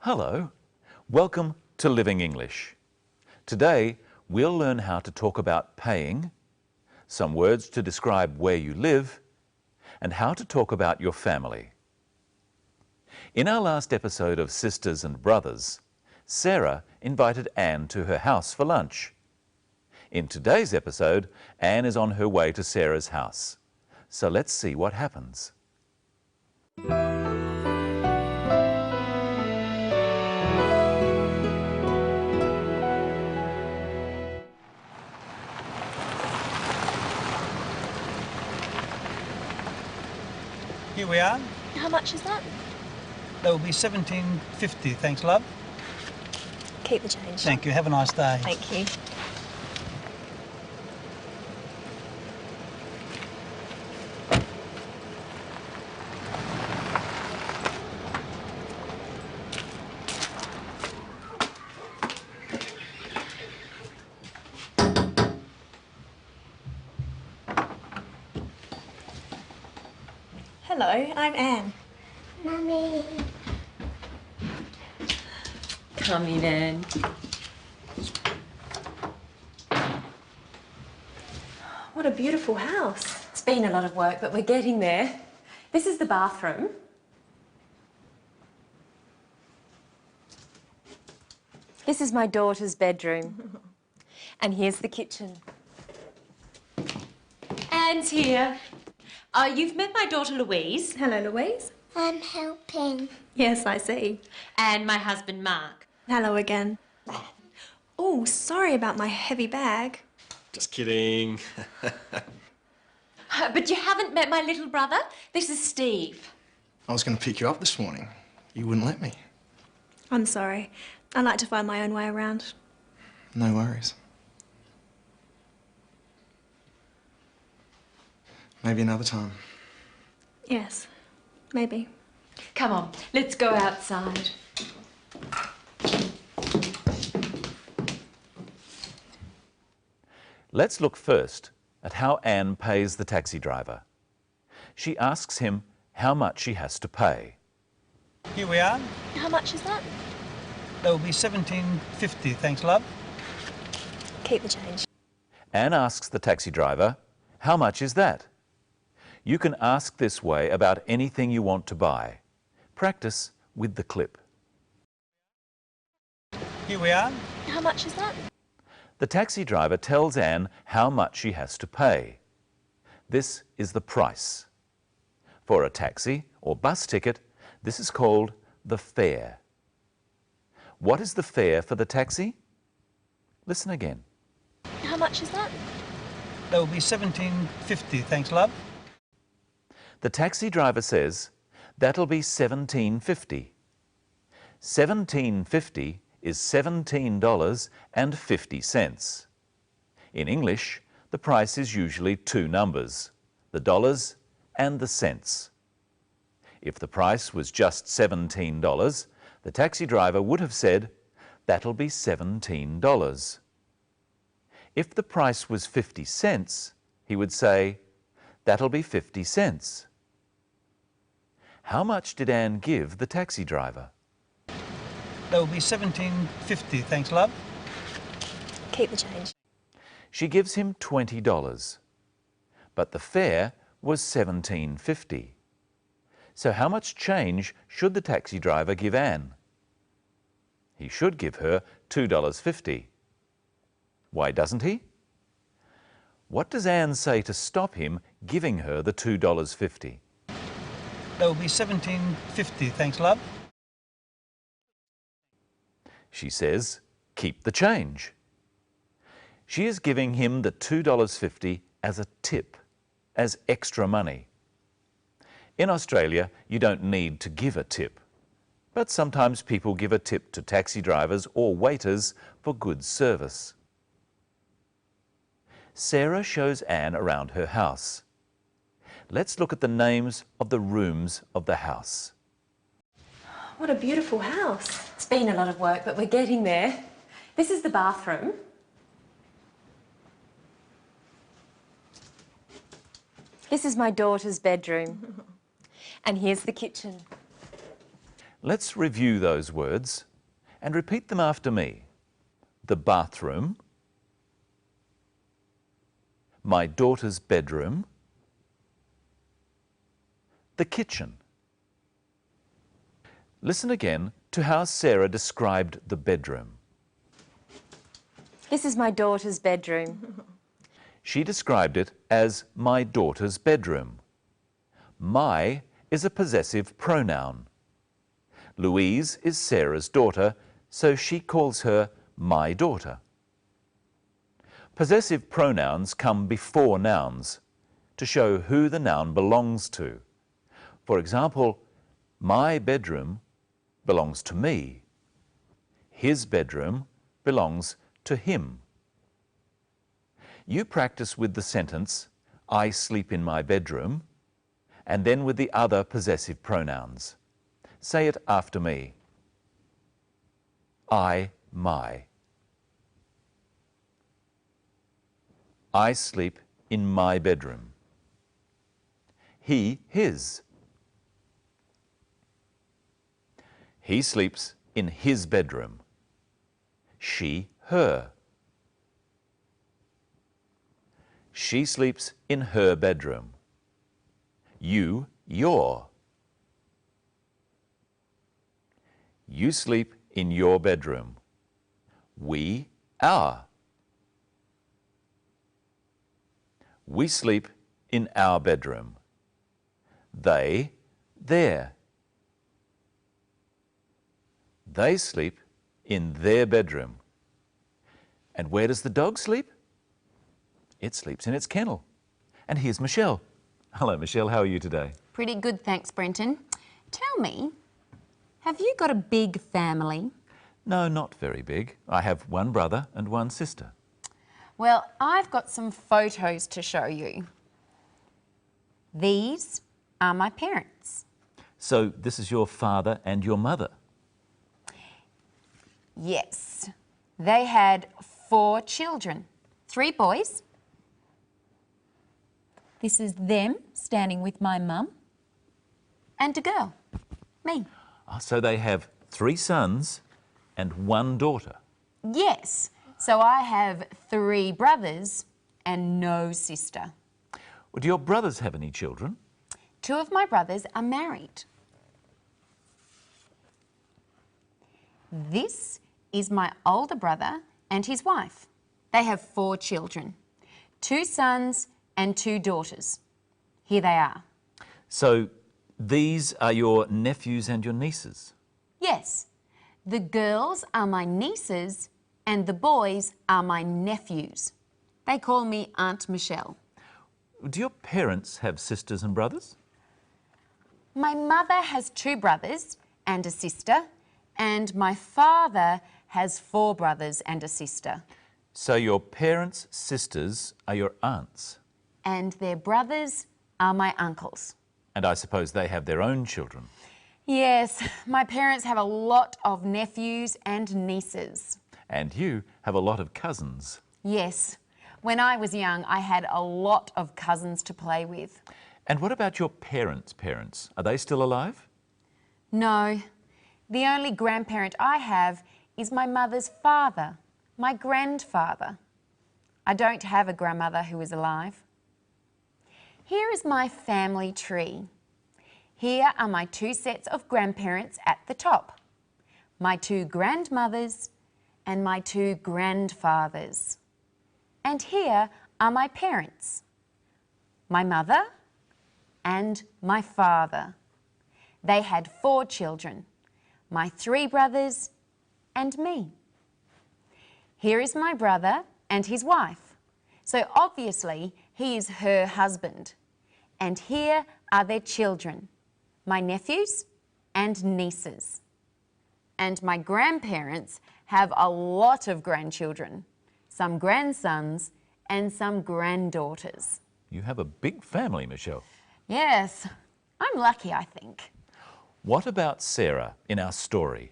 Hello, welcome to Living English. Today we'll learn how to talk about paying, some words to describe where you live, and how to talk about your family. In our last episode of Sisters and Brothers, Sarah invited Anne to her house for lunch. In today's episode, Anne is on her way to Sarah's house. So let's see what happens. Here we are. How much is that? That will be $17.50, thanks, love. Keep the change. Thank you. Have a nice day. Thank you. Hello, I'm Anne. Mummy. Come in, Anne. What a beautiful house. It's been a lot of work, but we're getting there. This is the bathroom. This is my daughter's bedroom. And here's the kitchen. Anne's here. You've met my daughter Louise. Hello, Louise. I'm helping. Yes, I see. And my husband Mark. Hello again. Oh, sorry about my heavy bag. Just kidding. But you haven't met my little brother? This is Steve. I was going to pick you up this morning. You wouldn't let me. I'm sorry. I like to find my own way around. No worries. Maybe another time. Yes, maybe. Come on, let's go outside. Let's look first at how Anne pays the taxi driver. She asks him how much she has to pay. Here we are. How much is that? That will be $17.50, thanks, love. Keep the change. Anne asks the taxi driver, "How much is that?" You can ask this way about anything you want to buy. Practice with the clip. Here we are. How much is that? The taxi driver tells Anne how much she has to pay. This is the price. For a taxi or bus ticket, this is called the fare. What is the fare for the taxi? Listen again. How much is that? That will be $17.50, thanks, love. The taxi driver says, "That'll be $17.50. $17.50 is $17.50. In English, the price is usually two numbers, the dollars and the cents. If the price was just $17, the taxi driver would have said, "That'll be $17. If the price was 50 cents, he would say, "That'll be 50 cents. How much did Anne give the taxi driver? That will be $17.50, thanks, love. Keep the change. She gives him $20, but the fare was $17.50. So how much change should the taxi driver give Anne? He should give her $2.50. Why doesn't he? What does Anne say to stop him giving her the $2.50? That will be $17.50, thanks, love. She says, "Keep the change." She is giving him the $2.50 as a tip, as extra money. In Australia, you don't need to give a tip, but sometimes people give a tip to taxi drivers or waiters for good service. Sarah shows Anne around her house. Let's look at the names of the rooms of the house. What a beautiful house. It's been a lot of work, but we're getting there. This is the bathroom. This is my daughter's bedroom. And here's the kitchen. Let's review those words and repeat them after me. The bathroom, my daughter's bedroom, the kitchen. Listen again to how Sarah described the bedroom. This is my daughter's bedroom. She described it as my daughter's bedroom. My is a possessive pronoun. Louise is Sarah's daughter, so she calls her my daughter. Possessive pronouns come before nouns to show who the noun belongs to. For example, my bedroom belongs to me. His bedroom belongs to him. You practice with the sentence, I sleep in my bedroom, and then with the other possessive pronouns. Say it after me. I, my. I sleep in my bedroom. He, his. He sleeps in his bedroom. She, her. She sleeps in her bedroom. You, your. You sleep in your bedroom. We, our. We sleep in our bedroom. They, their. They sleep in their bedroom. And where does the dog sleep? It sleeps in its kennel. And here's Michelle. Hello, Michelle. How are you today? Pretty good, thanks, Brenton. Tell me, have you got a big family? No, not very big. I have one brother and one sister. Well, I've got some photos to show you. These are my parents. So this is your father and your mother? Yes. They had 4 children, 3 boys. This is them standing with my mum. And a girl, me. Oh, so they have 3 sons and 1 daughter. Yes. So I have 3 brothers and no sister. Well, do your brothers have any children? 2 of my brothers are married. This is my older brother and his wife. They have 4 children, 2 sons and 2 daughters. Here they are. So these are your nephews and your nieces? Yes, the girls are my nieces and the boys are my nephews. They call me Aunt Michelle. Do your parents have sisters and brothers? My mother has 2 brothers and a sister, and my father has 4 brothers and a sister. So your parents' sisters are your aunts? And their brothers are my uncles. And I suppose they have their own children? Yes, my parents have a lot of nephews and nieces. And you have a lot of cousins? Yes, when I was young, I had a lot of cousins to play with. And what about your parents' parents? Are they still alive? No, the only grandparent I have is my mother's father, my grandfather. I don't have a grandmother who is alive. Here is my family tree. Here are my 2 sets of grandparents at the top, my 2 grandmothers and my 2 grandfathers. And here are my parents, my mother and my father. They had 4 children, my 3 brothers and me. Here is my brother and his wife. So obviously he is her husband. And here are their children, my nephews and nieces. And my grandparents have a lot of grandchildren, some grandsons and some granddaughters. You have a big family, Michelle. Yes, I'm lucky, I think. What about Sarah in our story?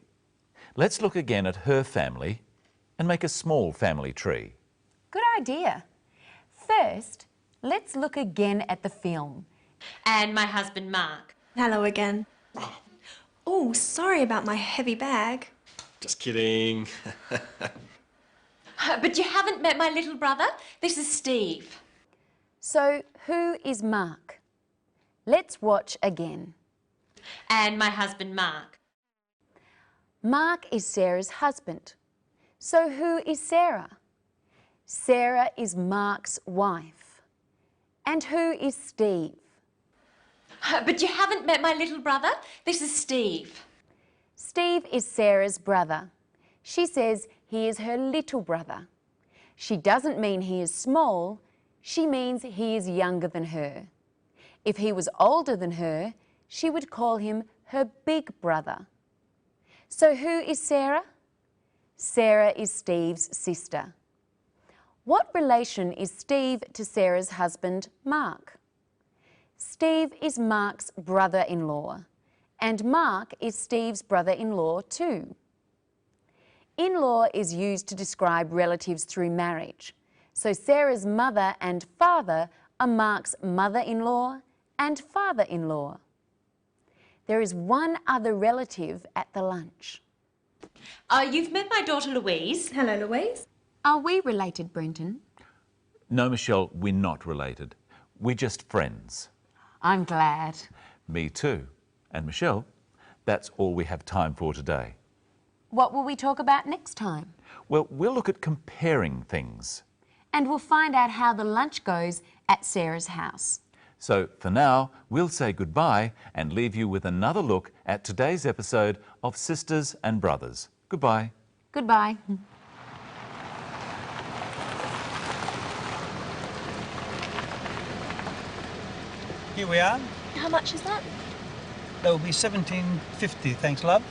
Let's look again at her family and make a small family tree. Good idea. First, let's look again at the film. And my husband, Mark. Hello again. Oh, sorry about my heavy bag. Just kidding. But you haven't met my little brother. This is Steve. So, who is Mark? Let's watch again. And my husband, Mark. Mark is Sarah's husband. So, who is Sarah? Sarah is Mark's wife. And who is Steve? But you haven't met my little brother. This is Steve. Steve is Sarah's brother. She says he is her little brother. She doesn't mean he is small, she means he is younger than her. If he was older than her, she would call him her big brother. So who is Sarah? Sarah is Steve's sister. What relation is Steve to Sarah's husband, Mark? Steve is Mark's brother-in-law, and Mark is Steve's brother-in-law too. In-law is used to describe relatives through marriage. So Sarah's mother and father are Mark's mother-in-law and father-in-law. There is one other relative at the lunch. You've met my daughter Louise. Hello, Louise. Are we related, Brenton? No, Michelle, we're not related. We're just friends. I'm glad. Me too. And Michelle, that's all we have time for today. What will we talk about next time? Well, we'll look at comparing things. And we'll find out how the lunch goes at Sarah's house. So for now, we'll say goodbye and leave you with another look at today's episode of Sisters and Brothers. Goodbye. Goodbye. Here we are. How much is that? That will be $17.50, thanks, love.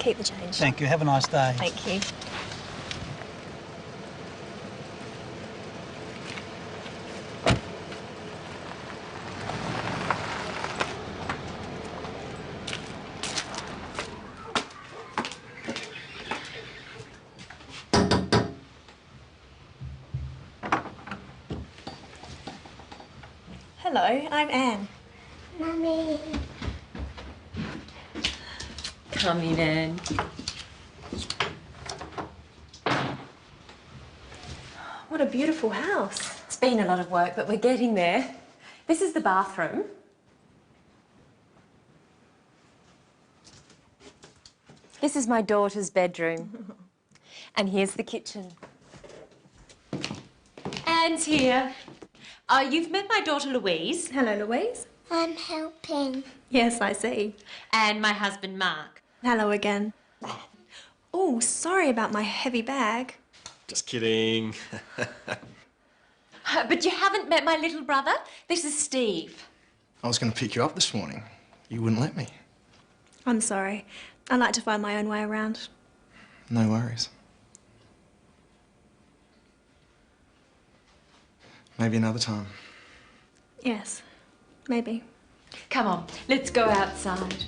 Keep the change. Thank you. Have a nice day. Thank you. Hello, I'm Anne. Mummy. Come in, Anne. What a beautiful house. It's been a lot of work, but we're getting there. This is the bathroom. This is my daughter's bedroom. And here's the kitchen. Anne's here. You've met my daughter Louise. Hello, Louise. I'm helping. Yes, I see. And my husband, Mark. Hello again. Oh, sorry about my heavy bag. Just kidding. But you haven't met my little brother. This is Steve. I was going to pick you up this morning. You wouldn't let me. I'm sorry. I like to find my own way around. No worries. Maybe another time. Yes, maybe. Come on, let's go outside.